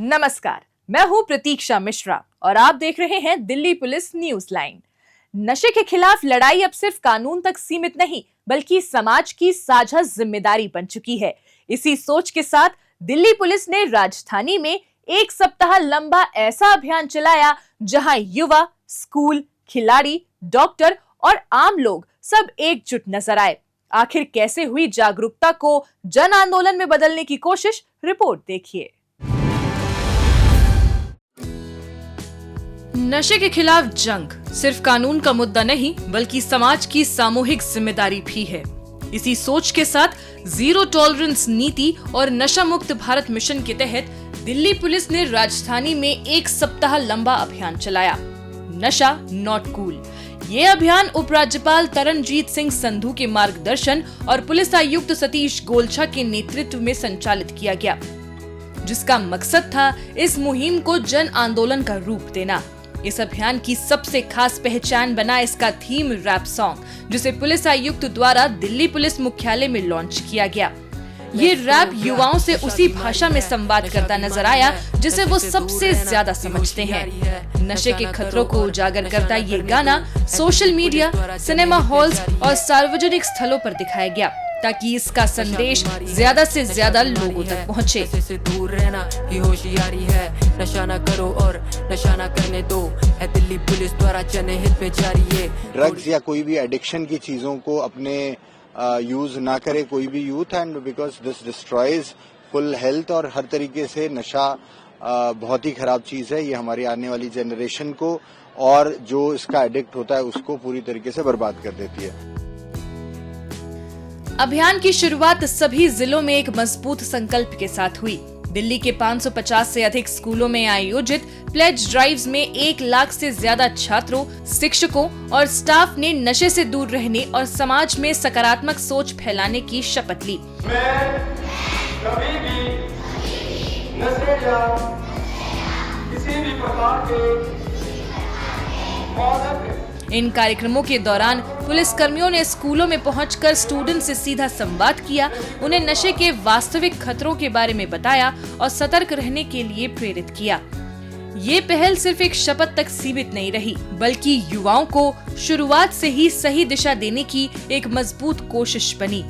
नमस्कार, मैं हूं प्रतीक्षा मिश्रा और आप देख रहे हैं दिल्ली पुलिस न्यूज लाइन। नशे के खिलाफ लड़ाई अब सिर्फ कानून तक सीमित नहीं, बल्कि समाज की साझा जिम्मेदारी बन चुकी है। इसी सोच के साथ दिल्ली पुलिस ने राजधानी में एक सप्ताह लंबा ऐसा अभियान चलाया जहां युवा, स्कूल, खिलाड़ी, डॉक्टर और आम लोग सब एकजुट नजर आए। आखिर कैसे हुई जागरूकता को जन आंदोलन में बदलने की कोशिश, रिपोर्ट देखिए। नशे के खिलाफ जंग सिर्फ कानून का मुद्दा नहीं, बल्कि समाज की सामूहिक जिम्मेदारी भी है। इसी सोच के साथ जीरो टॉलरेंस नीति और नशा मुक्त भारत मिशन के तहत दिल्ली पुलिस ने राजधानी में एक सप्ताह लंबा अभियान चलाया, नशा नॉट कूल। ये अभियान उपराज्यपाल तरनजीत सिंह संधू के मार्गदर्शन और पुलिस आयुक्त सतीश गोलछा के नेतृत्व में संचालित किया गया, जिसका मकसद था इस मुहिम को जन आंदोलन का रूप देना। इस अभियान की सबसे खास पहचान बना इसका थीम रैप सॉन्ग, जिसे पुलिस आयुक्त द्वारा दिल्ली पुलिस मुख्यालय में लॉन्च किया गया। ये रैप युवाओं से उसी भाषा में संवाद करता नजर आया जिसे वो सबसे ज्यादा समझते हैं। नशे के खतरों को उजागर करता ये गाना सोशल मीडिया, सिनेमा हॉल्स और सार्वजनिक स्थलों पर दिखाया गया, ताकि इसका संदेश ज्यादा से ज्यादा लोगों तक पहुंचे। दूर रहना ही होशियारी है, नशा ना करो और नशा ना करने दो, है दिल्ली पुलिस द्वारा जनहित में जारी है। ड्रग्स या कोई भी एडिक्शन की चीजों को अपने यूज ना करे कोई भी youth, and because this destroys full health. और हर तरीके से नशा बहुत ही खराब चीज है। ये हमारी आने वाली जनरेशन को और जो इसका एडिक्ट होता है उसको पूरी तरीके से बर्बाद कर देती है। अभियान की शुरुआत सभी जिलों में एक मजबूत संकल्प के साथ हुई। दिल्ली के 550 से अधिक स्कूलों में आयोजित प्लेज ड्राइव्स में 1 लाख से ज्यादा छात्रों, शिक्षकों और स्टाफ ने नशे से दूर रहने और समाज में सकारात्मक सोच फैलाने की शपथ ली। मैं कभी भी नशे या किसी भी प्रकार के मादक। इन कार्यक्रमों के दौरान पुलिस कर्मियों ने स्कूलों में पहुंचकर स्टूडेंट से सीधा संवाद किया, उन्हें नशे के वास्तविक खतरों के बारे में बताया और सतर्क रहने के लिए प्रेरित किया। ये पहल सिर्फ एक शपथ तक सीमित नहीं रही, बल्कि युवाओं को शुरुआत से ही सही दिशा देने की एक मजबूत कोशिश बनी।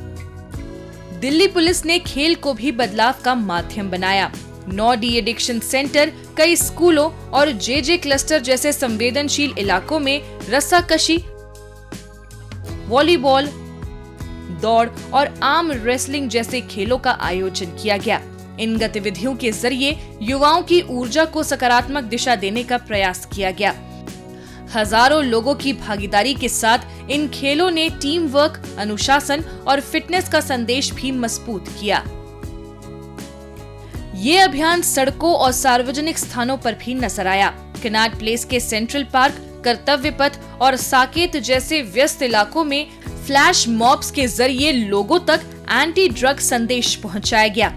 दिल्ली पुलिस ने खेल को भी बदलाव का माध्यम बनाया। नो डी एडिक्शन सेंटर कई स्कूलों और जेजे क्लस्टर जैसे संवेदनशील इलाकों में रस्साकशी, वॉलीबॉल, दौड़ और आर्म रेसलिंग जैसे खेलों का आयोजन किया गया। इन गतिविधियों के जरिए युवाओं की ऊर्जा को सकारात्मक दिशा देने का प्रयास किया गया। हजारों लोगों की भागीदारी के साथ इन खेलों ने टीम वर्क, अनुशासन और फिटनेस का संदेश भी मजबूत किया। ये अभियान सड़कों और सार्वजनिक स्थानों पर भी नजर आया। कनॉट प्लेस के सेंट्रल पार्क, कर्तव्य पथ और साकेत जैसे व्यस्त इलाकों में फ्लैश मॉब्स के जरिए लोगों तक एंटी ड्रग संदेश पहुंचाया गया।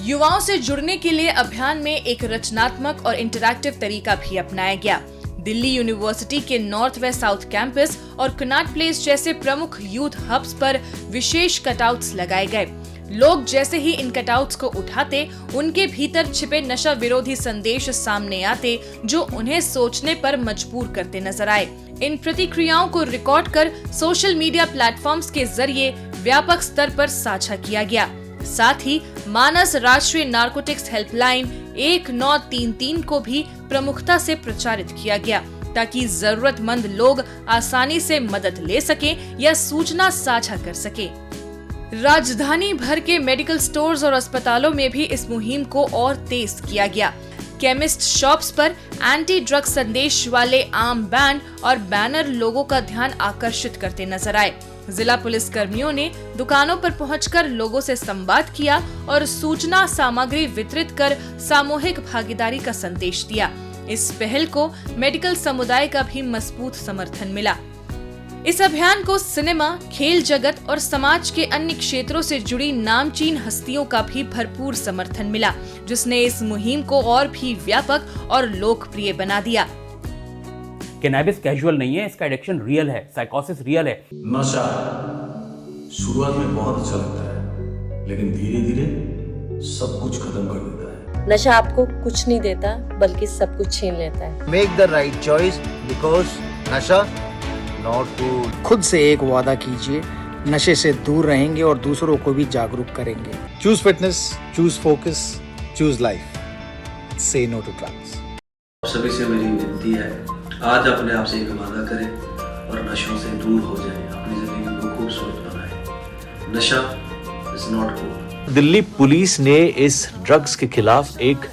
युवाओं से जुड़ने के लिए अभियान में एक रचनात्मक और इंटरैक्टिव तरीका भी अपनाया गया। दिल्ली यूनिवर्सिटी के नॉर्थ व साउथ कैंपस और कनॉट प्लेस जैसे प्रमुख यूथ हब्स पर विशेष कटआउट्स लगाए गए। लोग जैसे ही इन कटआउट्स को उठाते, उनके भीतर छिपे नशा विरोधी संदेश सामने आते, जो उन्हें सोचने पर मजबूर करते नजर आए। इन प्रतिक्रियाओं को रिकॉर्ड कर सोशल मीडिया प्लेटफॉर्म्स के जरिए व्यापक स्तर पर साझा किया गया। साथ ही मानस राष्ट्रीय नारकोटिक्स हेल्पलाइन 1933 को भी प्रमुखता से प्रचारित किया गया, ताकि जरूरतमंद लोग आसानी से मदद ले सके या सूचना साझा कर सके। राजधानी भर के मेडिकल स्टोर्स और अस्पतालों में भी इस मुहिम को और तेज किया गया। केमिस्ट शॉप्स पर एंटी ड्रग संदेश वाले आर्म बैंड और बैनर लोगों का ध्यान आकर्षित करते नजर आए। जिला पुलिस कर्मियों ने दुकानों पर पहुंचकर लोगों से संवाद किया और सूचना सामग्री वितरित कर सामूहिक भागीदारी का संदेश दिया। इस पहल को मेडिकल समुदाय का भी मजबूत समर्थन मिला। इस अभियान को सिनेमा, खेल जगत और समाज के अन्य क्षेत्रों से जुड़ी नामचीन हस्तियों का भी भरपूर समर्थन मिला, जिसने इस मुहिम को और भी व्यापक और लोकप्रिय बना दिया। कैनबिस कैजुअल नहीं है, इसका एडिक्शन रियल है, साइकोसिस रियल है। नशा शुरुआत में बहुत अच्छा लगता है, लेकिन धीरे धीरे सब कुछ खत्म कर देता है। नशा आपको कुछ नहीं देता बल्कि सब कुछ छीन लेता है। Make the right choice because नशा नॉट कूल। खुद से एक वादा कीजिए, नशे से दूर रहेंगे और दूसरों को भी जागरूक करेंगे। Choose fitness, choose focus, choose life, से नो टू ड्रग्स। सभी से मेरी विनती है, आज अपने आप से एक वादा करें और नशों से दूर हो जाएं, अपनी जिंदगी को खूबसूरत बनाएं। नशा is not cool. Delhi police ने इस ड्रग्स के खिलाफ एक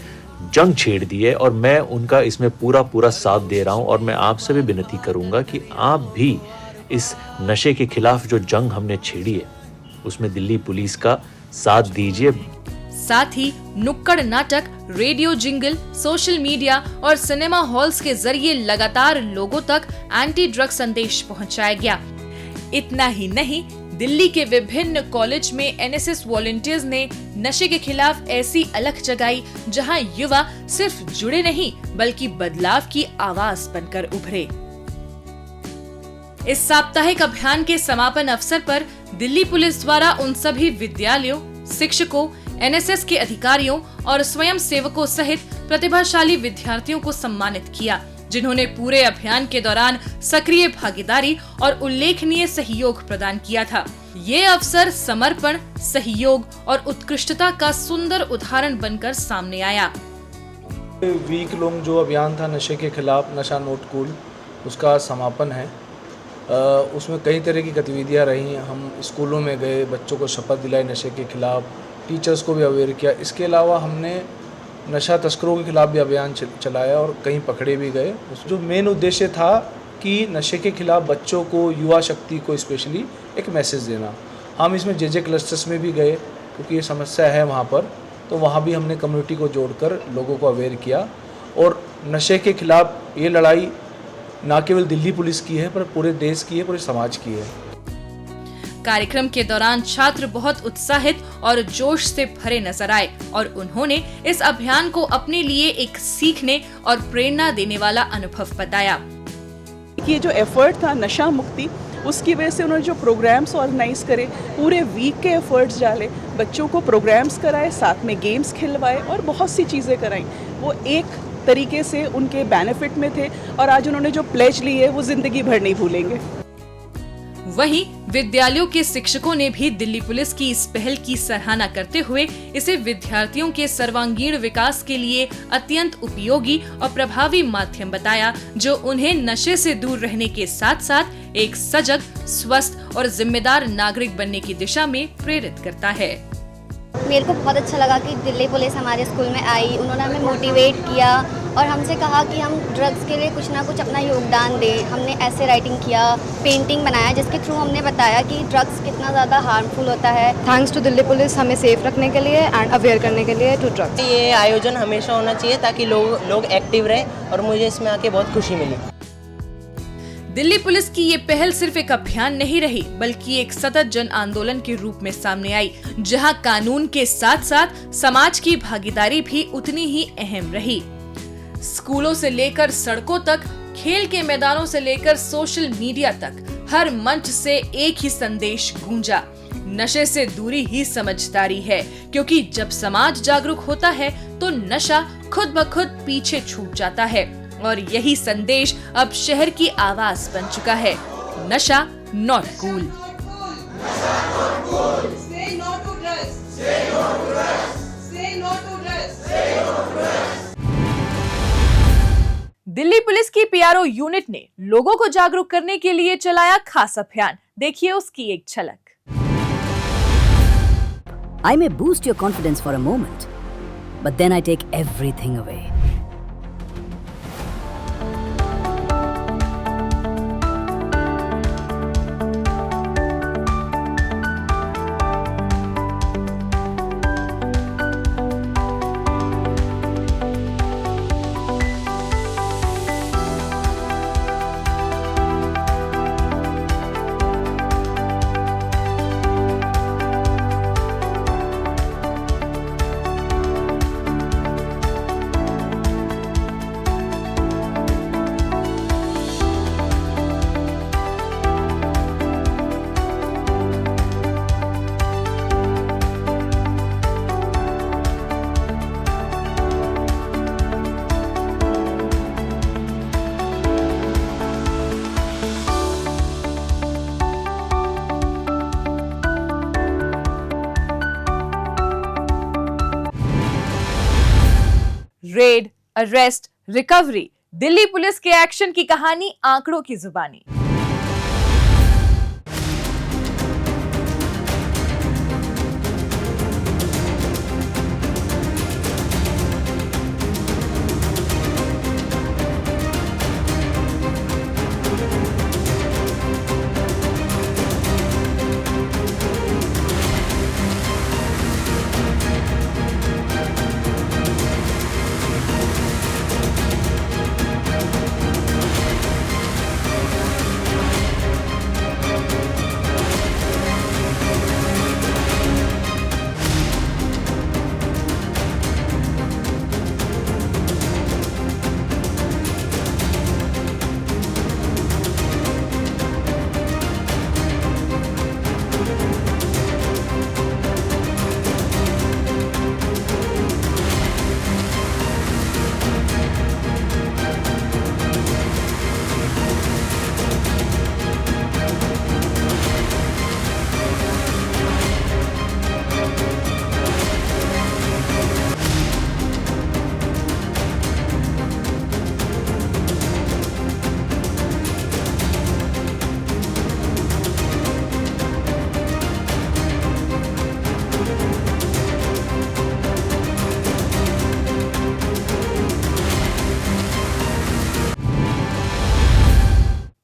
जंग छेड़ दी है और मैं उनका इसमें पूरा साथ दे रहा हूं और मैं आपसे भी विनती करूंगा कि आप भी इस नशे के खिलाफ जो जंग हमने छेड़ी है उसमें दिल्ली पुलिस का साथ दीजिए। साथ ही नुक्कड़ नाटक, रेडियो जिंगल, सोशल मीडिया और सिनेमा हॉल्स के जरिए लगातार लोगों तक एंटी ड्रग संदेश पहुंचाया गया। इतना ही नहीं, दिल्ली के विभिन्न कॉलेज में एनएसएस वॉलंटियर्स ने नशे के खिलाफ ऐसी अलख जगाई जहां युवा सिर्फ जुड़े नहीं बल्कि बदलाव की आवाज बनकर उभरे। इस साप्ताहिक अभियान के समापन अवसर पर दिल्ली पुलिस द्वारा उन सभी विद्यालयों, शिक्षकों, एनएसएस के अधिकारियों और स्वयं सेवकों सहित प्रतिभाशाली विद्यार्थियों को सम्मानित किया, जिन्होंने पूरे अभियान के दौरान सक्रिय भागीदारी और उल्लेखनीय सहयोग प्रदान किया था। ये अवसर समर्पण, सहयोग और उत्कृष्टता का सुंदर उदाहरण बनकर सामने आया। वीक लॉन्ग जो अभियान था नशे के खिलाफ, नशा नॉट कूल, उसका समापन है। उसमें कई तरह की गतिविधियां रही। हम स्कूलों में गए, बच्चों को शपथ दिलाई नशे के खिलाफ, टीचर्स को भी अवेयर किया। इसके अलावा हमने नशा तस्करों के खिलाफ भी अभियान चलाया और कहीं पकड़े भी गए। जो मेन उद्देश्य था कि नशे के खिलाफ बच्चों को, युवा शक्ति को स्पेशली एक मैसेज देना। हम इसमें जे क्लस्टर्स में भी गए क्योंकि ये समस्या है वहाँ पर, तो वहाँ भी हमने कम्युनिटी को जोड़कर लोगों को अवेयर किया। और नशे के खिलाफ ये लड़ाई न केवल दिल्ली पुलिस की है पर पूरे देश की है, पूरे समाज की है। कार्यक्रम के दौरान छात्र बहुत उत्साहित और जोश से भरे नजर आए और उन्होंने इस अभियान को अपने लिए एक सीखने और प्रेरणा देने वाला अनुभव बताया। ये जो एफर्ट था नशा मुक्ति, उसकी वजह से उन्होंने जो प्रोग्राम्स ऑर्गेनाइज करे, पूरे वीक के एफर्ट्स डाले, बच्चों को प्रोग्राम्स कराए, साथ में गेम्स खिलवाए और बहुत सी चीज़ें कराई। वो एक तरीके से उनके बेनिफिट में थे और आज उन्होंने जो प्लेज ली है वो जिंदगी भर नहीं भूलेंगे। वहीं विद्यालयों के शिक्षकों ने भी दिल्ली पुलिस की इस पहल की सराहना करते हुए इसे विद्यार्थियों के सर्वांगीण विकास के लिए अत्यंत उपयोगी और प्रभावी माध्यम बताया, जो उन्हें नशे से दूर रहने के साथ साथ एक सजग, स्वस्थ और जिम्मेदार नागरिक बनने की दिशा में प्रेरित करता है। मेरे को बहुत अच्छा लगा कि दिल्ली पुलिस हमारे स्कूल में आई, उन्होंने हमें मोटिवेट किया और हमसे कहा कि हम ड्रग्स के लिए कुछ ना कुछ अपना योगदान दें। हमने ऐसे राइटिंग किया, पेंटिंग बनाया, जिसके थ्रू हमने बताया कि ड्रग्स कितना ज़्यादा हार्मफुल होता है। थैंक्स टू दिल्ली पुलिस हमें सेफ रखने के लिए एंड अवेयर करने के लिए टू ड्रग्स। ये आयोजन हमेशा होना चाहिए ताकि लोग एक्टिव रहे और मुझे इसमें आके बहुत खुशी मिली। दिल्ली पुलिस की ये पहल सिर्फ एक अभियान नहीं रही बल्कि एक सतत जन आंदोलन के रूप में सामने आई, जहां कानून के साथ साथ समाज की भागीदारी भी उतनी ही अहम रही। स्कूलों से लेकर सड़कों तक, खेल के मैदानों से लेकर सोशल मीडिया तक, हर मंच से एक ही संदेश गूंजा, नशे से दूरी ही समझदारी है, क्योंकि जब समाज जागरूक होता है तो नशा खुद ब खुद पीछे छूट जाता है। और यही संदेश अब शहर की आवाज बन चुका है, नशा नॉट कूल। दिल्ली पुलिस की पीआरओ यूनिट ने लोगों को जागरूक करने के लिए चलाया खास अभियान, देखिए उसकी एक झलक। I may boost your confidence for a moment, but then I take everything away. Red, arrest, recovery, Delhi police के एक्शन की कहानी आंकड़ों की जुबानी।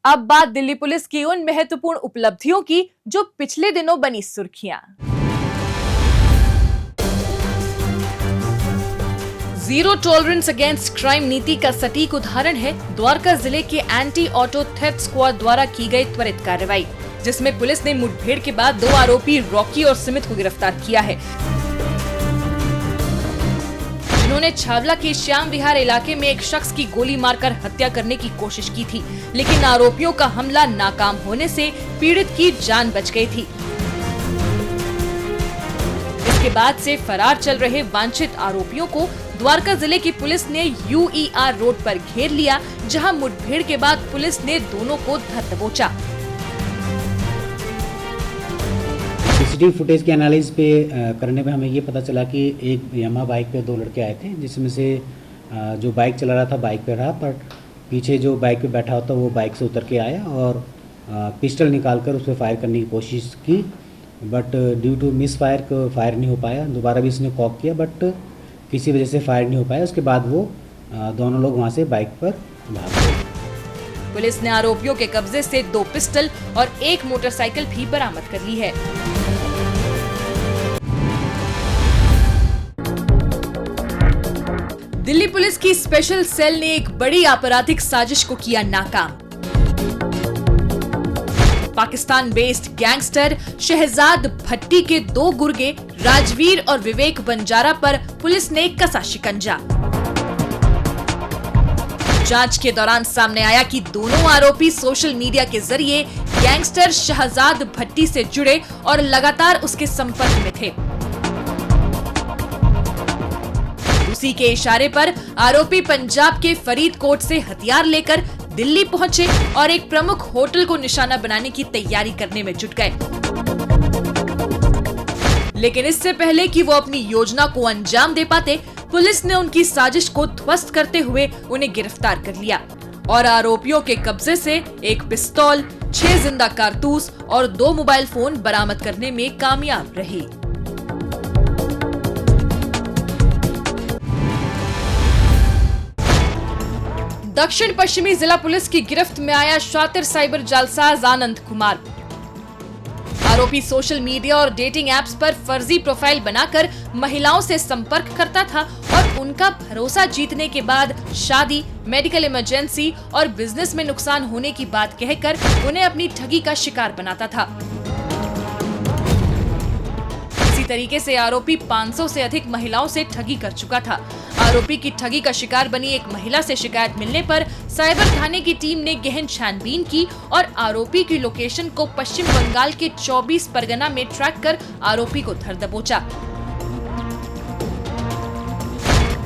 अब बात दिल्ली पुलिस की उन महत्वपूर्ण उपलब्धियों की जो पिछले दिनों बनी सुर्खियां। जीरो टॉलरेंस अगेंस्ट क्राइम नीति का सटीक उदाहरण है द्वारका जिले के एंटी ऑटो थेफ्ट स्क्वाड द्वारा की गई त्वरित कार्रवाई, जिसमें पुलिस ने मुठभेड़ के बाद 2 आरोपी रॉकी और सुमित को गिरफ्तार किया है, जिन्होंने छावला के श्याम विहार इलाके में एक शख्स की गोली मारकर हत्या करने की कोशिश की थी, लेकिन आरोपियों का हमला नाकाम होने से पीड़ित की जान बच गई थी। इसके बाद से फरार चल रहे वांछित आरोपियों को द्वारका जिले की पुलिस ने UER रोड पर घेर लिया, जहां मुठभेड़ के बाद पुलिस ने दोनों को धर दबोचा। सीसीटीवी फुटेज के एनालिसिस पे करने में हमें ये पता चला कि एक यामा बाइक पे 2 लड़के आए थे, जिसमें से जो बाइक चला रहा था बाइक पे रहा, पर पीछे जो बाइक पे बैठा होता वो बाइक से उतर के आया और पिस्टल निकालकर उस पर फायर करने की कोशिश की, but due to misfire को फायर नहीं हो पाया। दोबारा भी इसने कॉक किया, बट किसी वजह से फायर नहीं हो पाया। उसके बाद वो दोनों लोग वहाँ से बाइक पर भाग गए। पुलिस ने आरोपियों के कब्जे से 2 पिस्टल और 1 मोटरसाइकिल भी बरामद कर ली है। दिल्ली पुलिस की स्पेशल सेल ने एक बड़ी आपराधिक साजिश को किया नाकाम। पाकिस्तान बेस्ड गैंगस्टर शहजाद भट्टी के 2 गुर्गे राजवीर और विवेक बंजारा पर पुलिस ने कसा शिकंजा। जांच के दौरान सामने आया कि दोनों आरोपी सोशल मीडिया के जरिए गैंगस्टर शहजाद भट्टी से जुड़े और लगातार उसके संपर्क में थे। उसी के इशारे पर आरोपी पंजाब के फरीदकोट से हथियार लेकर दिल्ली पहुंचे और एक प्रमुख होटल को निशाना बनाने की तैयारी करने में जुट गए। लेकिन इससे पहले कि वो अपनी योजना को अंजाम दे पाते, पुलिस ने उनकी साजिश को ध्वस्त करते हुए उन्हें गिरफ्तार कर लिया और आरोपियों के कब्जे से 1 पिस्तौल, 6 जिंदा कारतूस और 2 मोबाइल फोन बरामद करने में कामयाब रही। दक्षिण पश्चिमी जिला पुलिस की गिरफ्त में आया शातिर साइबर जालसाज आनंद कुमार। आरोपी सोशल मीडिया और डेटिंग एप्स पर फर्जी प्रोफाइल बनाकर महिलाओं से संपर्क करता था और उनका भरोसा जीतने के बाद शादी, मेडिकल इमरजेंसी और बिजनेस में नुकसान होने की बात कहकर उन्हें अपनी ठगी का शिकार बनाता था। इसी तरीके से आरोपी 500 से अधिक महिलाओं से ठगी कर चुका था। आरोपी की ठगी का शिकार बनी एक महिला से शिकायत मिलने पर साइबर थाने की टीम ने गहन छानबीन की और आरोपी की लोकेशन को पश्चिम बंगाल के 24 परगना में ट्रैक कर आरोपी को धर दबोचा।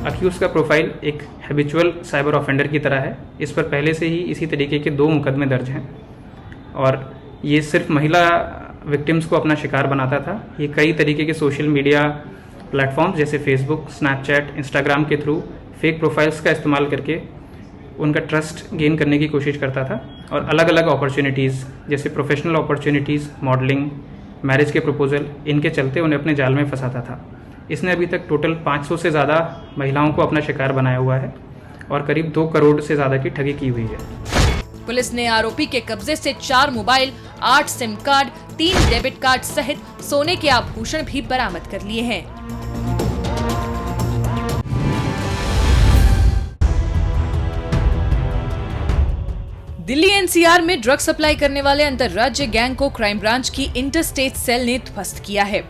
अक्यूज का प्रोफाइल एक हैबिचुअल साइबर ऑफेंडर की तरह है। इस पर पहले से ही इसी तरीके के 2 मुकदमे दर्ज हैं और ये सिर्फ महिला विक्टिम्स को अपना शिकार बनाता था। ये कई तरीके के सोशल मीडिया प्लेटफॉर्म्स जैसे फेसबुक, स्नैपचैट, इंस्टाग्राम के थ्रू फेक प्रोफाइल्स का इस्तेमाल करके उनका ट्रस्ट गेन करने की कोशिश करता था और अलग अलग अपॉर्चुनिटीज़ जैसे प्रोफेशनल अपॉर्चुनिटीज़, मॉडलिंग, मैरिज के प्रपोजल, इनके चलते उन्हें अपने जाल में फंसाता था। इसने अभी तक टोटल 500 से ज़्यादा महिलाओं को अपना शिकार बनाया हुआ है और करीब 2 करोड़ से ज़्यादा की ठगी की हुई है। पुलिस ने आरोपी के कब्जे से 4 mobile, 8 SIM card, 3 debit card सहित सोने के आभूषण भी बरामद कर लिए हैं। दिल्ली एनसीआर में ड्रग सप्लाई करने वाले अंतर्राज्य गैंग को क्राइम ब्रांच की इंटर स्टेट सेल ने ध्वस्त किया है।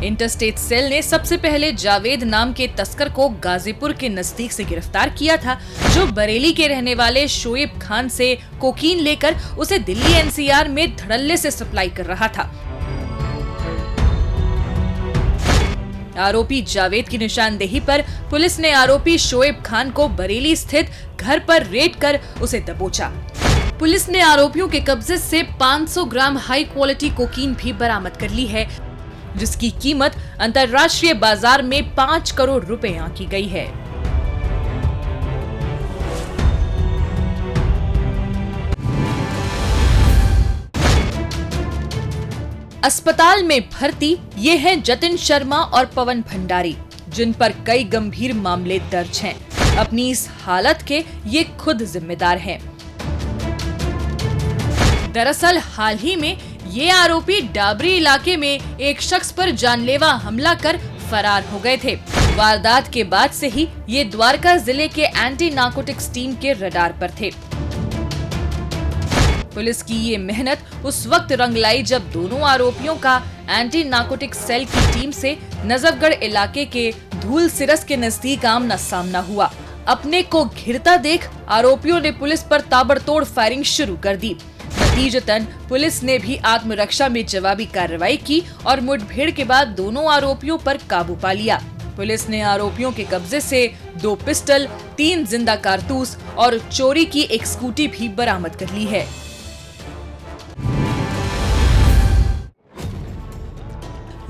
इंटर स्टेट सेल ने सबसे पहले जावेद नाम के तस्कर को गाजीपुर के नजदीक से गिरफ्तार किया था, जो बरेली के रहने वाले शोएब खान से कोकीन लेकर उसे दिल्ली एनसीआर में धड़ल्ले से सप्लाई कर रहा था। आरोपी जावेद की निशानदेही पर पुलिस ने आरोपी शोएब खान को बरेली स्थित घर पर रेड कर उसे दबोचा। पुलिस ने आरोपियों के कब्जे से 500 ग्राम हाई क्वालिटी कोकीन भी बरामद कर ली है, जिसकी कीमत अंतर्राष्ट्रीय बाजार में 5 करोड़ रुपए आंकी गई है। अस्पताल में भर्ती ये हैं जतिन शर्मा और पवन भंडारी, जिन पर कई गंभीर मामले दर्ज हैं। अपनी इस हालत के ये खुद जिम्मेदार हैं। दरअसल हाल ही में ये आरोपी डाबरी इलाके में एक शख्स पर जानलेवा हमला कर फरार हो गए थे। वारदात के बाद से ही ये द्वारका जिले के एंटी नार्कोटिक्स टीम के रडार पर थे। पुलिस की ये मेहनत उस वक्त रंग लाई जब दोनों आरोपियों का एंटी नार्कोटिक्स सेल की टीम से नजफगढ़ इलाके के धूल सिरस के नजदीक आमना सामना हुआ। अपने को घिरता देख आरोपियों ने पुलिस पर ताबड़तोड़ फायरिंग शुरू कर दी। नतीजतन पुलिस ने भी आत्मरक्षा में जवाबी कार्रवाई की और मुठभेड़ के बाद दोनों आरोपियों पर काबू पा लिया। पुलिस ने आरोपियों के कब्जे से 2 पिस्टल, 3 जिंदा कारतूस और चोरी की एक स्कूटी भी बरामद कर ली है।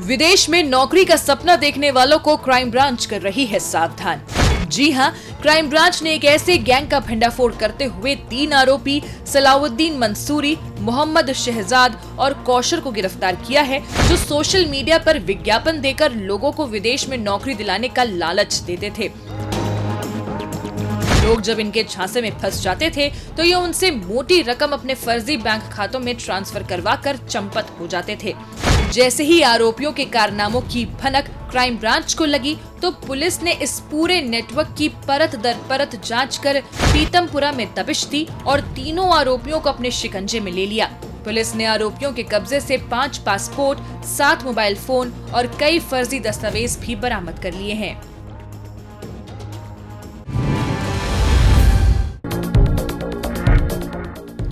विदेश में नौकरी का सपना देखने वालों को क्राइम ब्रांच कर रही है सावधान। जी हां, क्राइम ब्रांच ने एक ऐसे गैंग का भंडाफोड़ करते हुए 3 आरोपी सलाउद्दीन मंसूरी, मोहम्मद शहजाद और कौशर को गिरफ्तार किया है, जो सोशल मीडिया पर विज्ञापन देकर लोगों को विदेश में नौकरी दिलाने का लालच देते थे। लोग जब इनके झांसे में फंस जाते थे तो ये उनसे मोटी रकम अपने फर्जी बैंक खातों में ट्रांसफर करवाकर चंपत हो जाते थे। जैसे ही आरोपियों के कारनामों की भनक क्राइम ब्रांच को लगी तो पुलिस ने इस पूरे नेटवर्क की परत दर परत जांच कर पीतमपुरा में दबिश दी और तीनों आरोपियों को अपने शिकंजे में ले लिया। पुलिस ने आरोपियों के कब्जे से 5 पासपोर्ट, 7 मोबाइल फोन और कई फर्जी दस्तावेज भी बरामद कर लिए हैं।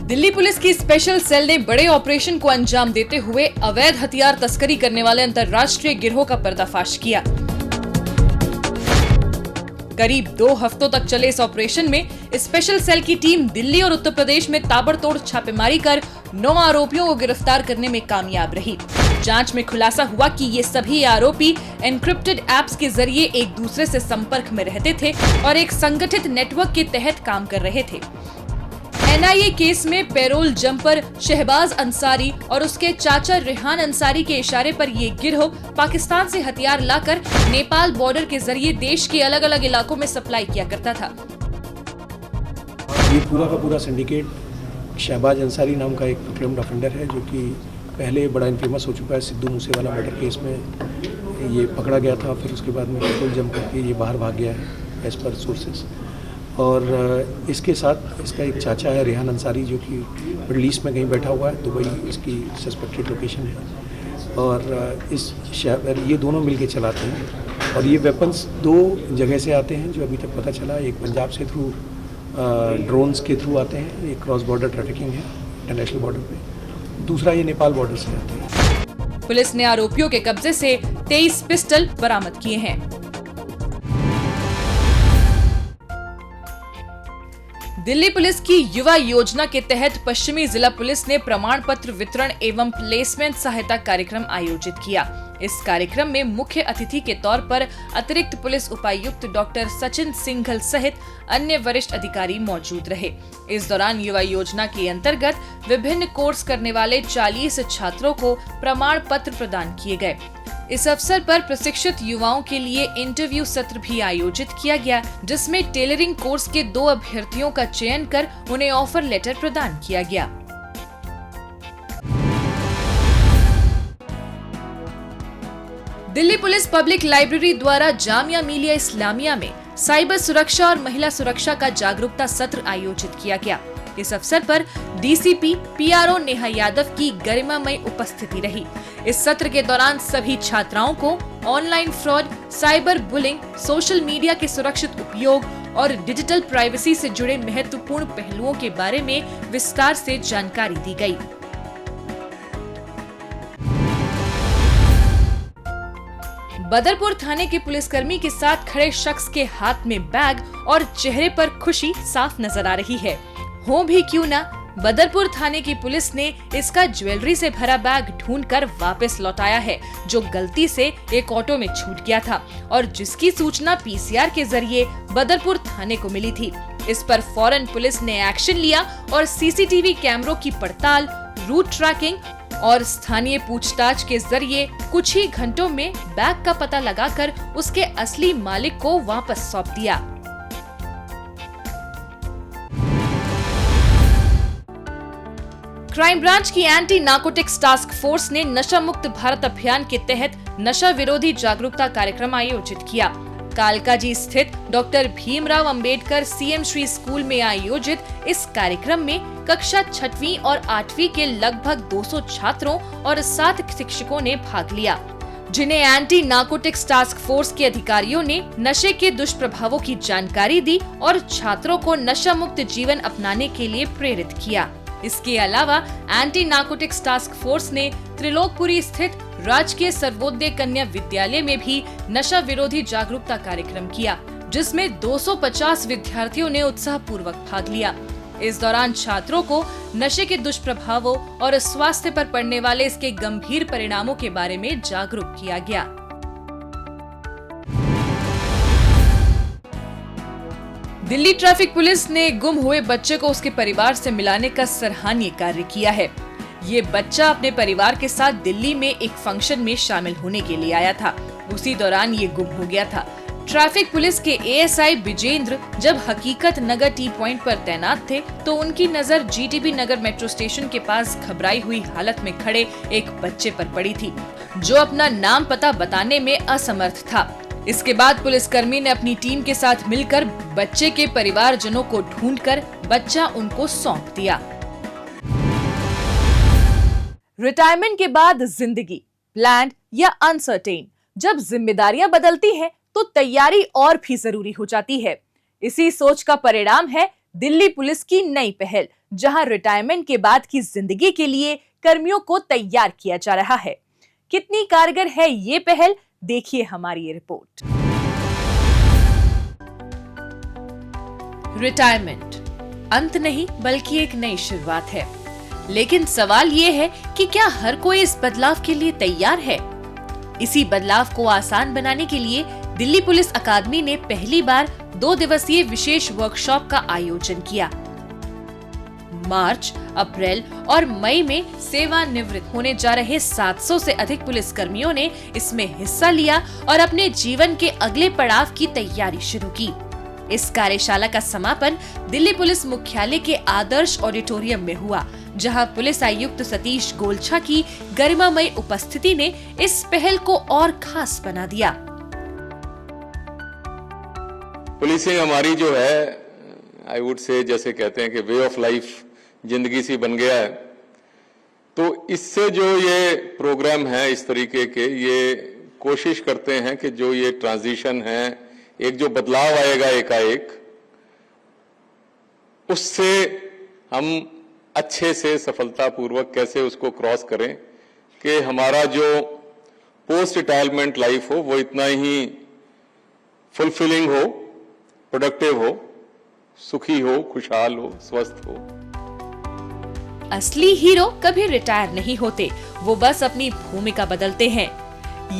दिल्ली पुलिस की स्पेशल सेल ने बड़े ऑपरेशन को अंजाम देते हुए अवैध हथियार तस्करी करने वाले अंतर्राष्ट्रीय गिरोह का पर्दाफाश किया। करीब 2 हफ्तों तक चले इस ऑपरेशन में स्पेशल सेल की टीम दिल्ली और उत्तर प्रदेश में ताबड़तोड़ छापेमारी कर 9 आरोपियों को गिरफ्तार करने में कामयाब रही। जांच में खुलासा हुआ कि ये सभी आरोपी एन्क्रिप्टेड ऐप्स के जरिए एक दूसरे से संपर्क में रहते थे और एक संगठित नेटवर्क के तहत काम कर रहे थे। एनआईए केस में पेरोल जंपर शहबाज अंसारी और उसके चाचा रेहान अंसारी के इशारे पर ये गिरोह पाकिस्तान से हथियार लाकर नेपाल बॉर्डर के जरिए देश के अलग अलग इलाकों में सप्लाई किया करता था। ये पूरा का पूरा सिंडिकेट शहबाज अंसारी नाम का एक प्रोक्लेम्ड ऑफेंडर है, जो कि पहले बड़ा इनफेमस हो चुका है। सिद्धू मूसेवाला मर्डर केस में ये पकड़ा गया था, फिर उसके बाद में पेट्रोल जंप करके ये बाहर भाग गया है एज पर सोर्सेस। और इसके साथ इसका एक चाचा है रेहान अंसारी, जो कि मिडल ईस्ट में कहीं बैठा हुआ है, दुबई इसकी सस्पेक्टेड लोकेशन है। और ये दोनों मिलके चलाते हैं और ये वेपन्स 2 जगह से आते हैं, जो अभी तक पता चला। एक पंजाब से थ्रू ड्रोन्स के थ्रू आते हैं, एक क्रॉस बॉर्डर ट्रैफिकिंग है इंटरनेशनल बॉर्डर पे, दूसरा ये नेपाल बॉर्डर से आते हैं। पुलिस ने आरोपियों के कब्जे से 23 पिस्टल बरामद किए हैं। दिल्ली पुलिस की युवा योजना के तहत पश्चिमी जिला पुलिस ने प्रमाण पत्र वितरण एवं प्लेसमेंट सहायता कार्यक्रम आयोजित किया। इस कार्यक्रम में मुख्य अतिथि के तौर पर अतिरिक्त पुलिस उपायुक्त डॉक्टर सचिन सिंघल सहित अन्य वरिष्ठ अधिकारी मौजूद रहे। इस दौरान युवा योजना के अंतर्गत विभिन्न कोर्स करने वाले 40 छात्रों को प्रमाण पत्र प्रदान किए गए। इस अवसर पर प्रशिक्षित युवाओं के लिए इंटरव्यू सत्र भी आयोजित किया गया, जिसमें टेलरिंग कोर्स के 2 अभ्यर्थियों का चयन कर उन्हें ऑफर लेटर प्रदान किया गया। दिल्ली पुलिस पब्लिक लाइब्रेरी द्वारा जामिया मिलिया इस्लामिया में साइबर सुरक्षा और महिला सुरक्षा का जागरूकता सत्र आयोजित किया गया। इस अवसर पर डीसीपी पीआरओ नेहा यादव की गरिमामय उपस्थिति रही। इस सत्र के दौरान सभी छात्राओं को online fraud, cyber bullying, social media के सुरक्षित उपयोग और डिजिटल प्राइवेसी से जुड़े महत्वपूर्ण पहलुओं के बारे में विस्तार से जानकारी दी गई। बदरपुर थाने के पुलिसकर्मी के साथ खड़े शख्स के हाथ में बैग और चेहरे पर खुशी साफ नजर आ रही है। हो भी क्यों ना, बदरपुर थाने की पुलिस ने इसका ज्वेलरी से भरा बैग ढूंढकर वापस लौटाया है, जो गलती से एक ऑटो में छूट गया था और जिसकी सूचना पीसीआर के जरिए बदरपुर थाने को मिली थी। इस पर फौरन पुलिस ने एक्शन लिया और सीसीटीवी कैमरों की पड़ताल, रूट ट्रैकिंग और स्थानीय पूछताछ के जरिए कुछ ही घंटों में बैग का पता लगाकर उसके असली मालिक को वापस सौंप दिया। क्राइम ब्रांच की एंटी नार्कोटिक्स टास्क फोर्स ने नशा मुक्त भारत अभियान के तहत नशा विरोधी जागरूकता कार्यक्रम आयोजित किया। कालकाजी स्थित doctor Bhimrao Ambedkar CM Shri school में आयोजित इस कार्यक्रम में कक्षा 6वीं और 8वीं के लगभग 200 छात्रों और 7 शिक्षकों ने भाग लिया, जिन्हें एंटी नार्कोटिक्स टास्क फोर्स के अधिकारियों ने नशे के दुष्प्रभावों की जानकारी दी और छात्रों को नशा मुक्त जीवन अपनाने के लिए प्रेरित किया। इसके अलावा एंटी नार्कोटिक्स टास्क फोर्स ने त्रिलोकपुरी स्थित राजकीय सर्वोदय कन्या विद्यालय में भी नशा विरोधी जागरूकता कार्यक्रम किया, जिसमें 250 विद्यार्थियों ने उत्साहपूर्वक भाग लिया। इस दौरान छात्रों को नशे के दुष्प्रभावों और स्वास्थ्य पर पड़ने वाले इसके गंभीर परिणामों के बारे में जागरूक किया गया। दिल्ली ट्रैफिक पुलिस ने गुम हुए बच्चे को उसके परिवार से मिलाने का सराहनीय कार्य किया है। ये बच्चा अपने परिवार के साथ दिल्ली में एक फंक्शन में शामिल होने के लिए आया था। उसी दौरान ये गुम हो गया था। ट्रैफिक पुलिस के एएसआई विजेंद्र जब हकीकत नगर टी पॉइंट पर तैनात थे तो उनकी नजर जीटीबी नगर मेट्रो स्टेशन के पास घबराई हुई हालत में खड़े एक बच्चे पर पड़ी थी, जो अपना नाम पता बताने में असमर्थ था। इसके बाद पुलिसकर्मी ने अपनी टीम के साथ मिलकर बच्चे के परिवारजनों को ढूंढकर बच्चा उनको सौंप दिया। रिटायरमेंट के बाद जिंदगी प्लान्ड या अनसर्टेन, जब जिम्मेदारियां बदलती हैं तो तैयारी और भी जरूरी हो जाती है। इसी सोच का परिणाम है दिल्ली पुलिस की नई पहल, जहां रिटायरमेंट के बाद की जिंदगी के लिए कर्मियों को तैयार किया जा रहा है। कितनी कारगर है ये पहल, देखिए हमारी ये रिपोर्ट। रिटायरमेंट अंत नहीं बल्कि एक नई शुरुआत है, लेकिन सवाल ये है कि क्या हर कोई इस बदलाव के लिए तैयार है? इसी बदलाव को आसान बनाने के लिए दिल्ली पुलिस अकादमी ने पहली बार 2 दिवसीय विशेष वर्कशॉप का आयोजन किया। मार्च, अप्रैल और मई में सेवानिवृत्त होने जा रहे 700 से अधिक पुलिसकर्मियों ने इसमें हिस्सा लिया और अपने जीवन के अगले पड़ाव की तैयारी शुरू की। इस कार्यशाला का समापन दिल्ली पुलिस मुख्यालय के आदर्श ऑडिटोरियम में हुआ, जहां पुलिस आयुक्त सतीश गोलछा की गरिमामय उपस्थिति ने इस पहल को और खास बना दिया। पुलिसिंग हमारी जो है, आई वुड से जैसे कहते हैं कि वे ऑफ लाइफ जिंदगी सी बन गया है। तो इससे जो ये प्रोग्राम है इस तरीके के, ये कोशिश करते हैं कि जो ये ट्रांजिशन है, एक जो बदलाव आएगा एकाएक, उससे हम अच्छे से सफलतापूर्वक कैसे उसको क्रॉस करें कि हमारा जो पोस्ट रिटायरमेंट लाइफ हो वो इतना ही फुलफिलिंग हो, प्रोडक्टिव हो सुखी हो, खुशहाल हो, स्वस्थ हो। असली हीरो कभी रिटायर नहीं होते, वो बस अपनी भूमिका बदलते हैं।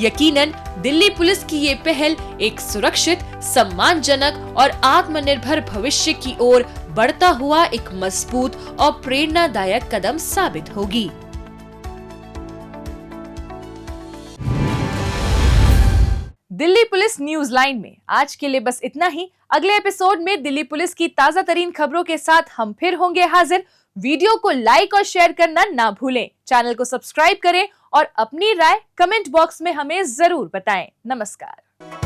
यकीनन दिल्ली पुलिस की ये पहल एक सुरक्षित, सम्मानजनक और आत्मनिर्भर भविष्य की ओर बढ़ता हुआ एक मजबूत और प्रेरणादायक कदम साबित होगी। दिल्ली पुलिस न्यूज लाइन में आज के लिए बस इतना ही। अगले एपिसोड में दिल्ली पुलिस की ताजा तरीन खबरों के साथ हम फिर होंगे हाजिर। वीडियो को लाइक और शेयर करना ना भूलें। चैनल को सब्सक्राइब करें और अपनी राय कमेंट बॉक्स में हमें जरूर बताएं। नमस्कार।